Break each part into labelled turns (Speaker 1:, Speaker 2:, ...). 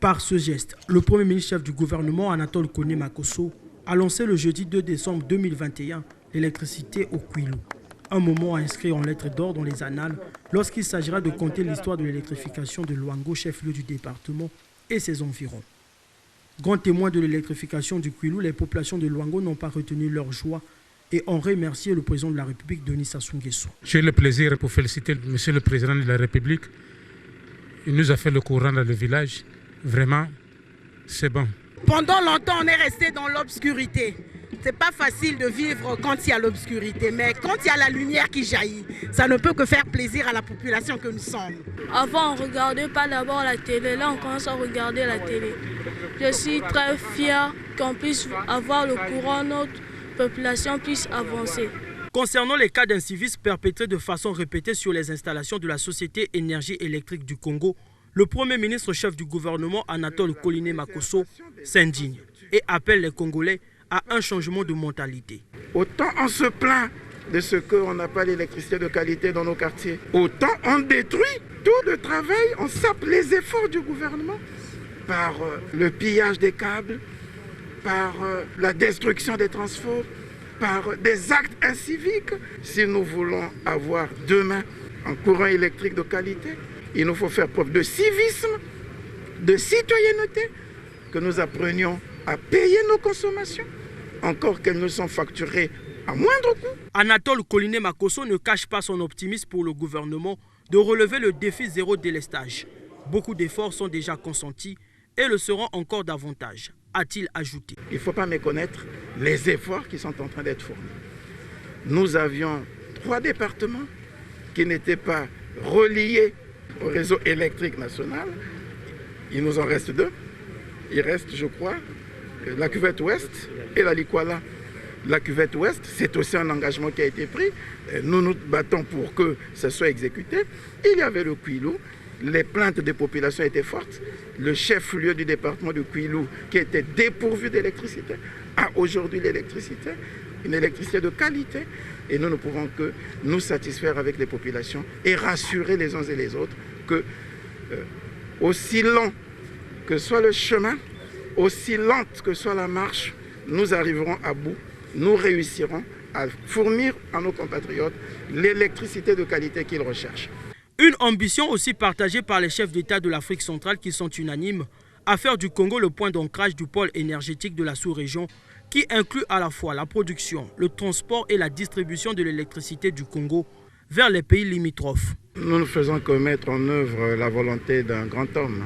Speaker 1: Par ce geste, le Premier ministre chef du gouvernement Anatole Koné Makosso a lancé le jeudi 2 décembre 2021 l'électricité au Kwilu. Un moment à inscrire en lettres d'or dans les annales lorsqu'il s'agira de conter l'histoire de l'électrification de Luango, chef-lieu du département et ses environs. Grand témoin de l'électrification du Kwilu, les populations de Luango n'ont pas retenu leur joie et ont remercié le président de la République, Denis Sassou Nguesso.
Speaker 2: J'ai le plaisir pour féliciter monsieur le président de la République. Il nous a fait le courant dans le village. Vraiment, c'est bon.
Speaker 3: Pendant longtemps, on est resté dans l'obscurité. C'est pas facile de vivre quand il y a l'obscurité, mais quand il y a la lumière qui jaillit, ça ne peut que faire plaisir à la population que nous sommes.
Speaker 4: Avant, on ne regardait pas d'abord la télé. Là, on commence à regarder la télé. Je suis très fier qu'on puisse avoir le courant, notre population puisse avancer.
Speaker 1: Concernant les cas d'incivisme perpétrés de façon répétée sur les installations de la Société Énergie électrique du Congo, le Premier ministre chef du gouvernement Anatole Koné Makosso s'indigne et appelle les Congolais à un changement de mentalité.
Speaker 5: Autant on se plaint de ce qu'on n'a pas l'électricité de qualité dans nos quartiers, autant on détruit tout le travail, on sape les efforts du gouvernement par le pillage des câbles, par la destruction des transformateurs, par des actes inciviques. Si nous voulons avoir demain un courant électrique de qualité, il nous faut faire preuve de civisme, de citoyenneté, que nous apprenions à payer nos consommations, encore qu'elles nous sont facturées à moindre coût.
Speaker 1: Anatole Koné Makosso ne cache pas son optimisme pour le gouvernement de relever le défi zéro délestage. Beaucoup d'efforts sont déjà consentis et le seront encore davantage, a-t-il ajouté.
Speaker 5: Il ne faut pas méconnaître les efforts qui sont en train d'être fournis. Nous avions 3 départements qui n'étaient pas reliés au réseau électrique national. Il nous en reste 2. Il reste, je crois, la cuvette ouest et la Likwala. La cuvette ouest, c'est aussi un engagement qui a été pris. Nous nous battons pour que ça soit exécuté. Il y avait le Kwilu. Les plaintes des populations étaient fortes. Le chef-lieu du département du Kwilu, qui était dépourvu d'électricité, a aujourd'hui l'électricité, une électricité de qualité. Et nous ne pouvons que nous satisfaire avec les populations et rassurer les uns et les autres que, aussi long que soit le chemin, aussi lente que soit la marche, nous arriverons à bout, nous réussirons à fournir à nos compatriotes l'électricité de qualité qu'ils recherchent.
Speaker 1: Une ambition aussi partagée par les chefs d'État de l'Afrique centrale qui sont unanimes à faire du Congo le point d'ancrage du pôle énergétique de la sous-région qui inclut à la fois la production, le transport et la distribution de l'électricité du Congo vers les pays limitrophes.
Speaker 5: Nous ne faisons que mettre en œuvre la volonté d'un grand homme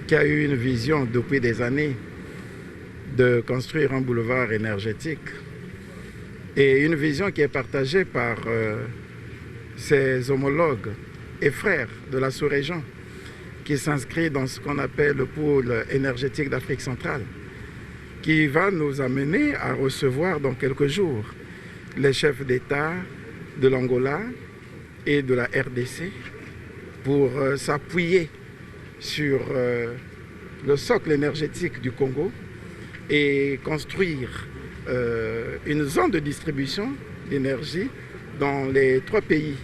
Speaker 5: qui a eu une vision depuis des années de construire un boulevard énergétique et une vision qui est partagée par ses homologues et frères de la sous-région qui s'inscrit dans ce qu'on appelle le pôle énergétique d'Afrique centrale, qui va nous amener à recevoir dans quelques jours les chefs d'État de l'Angola et de la RDC pour s'appuyer sur le socle énergétique du Congo et construire une zone de distribution d'énergie dans les 3 pays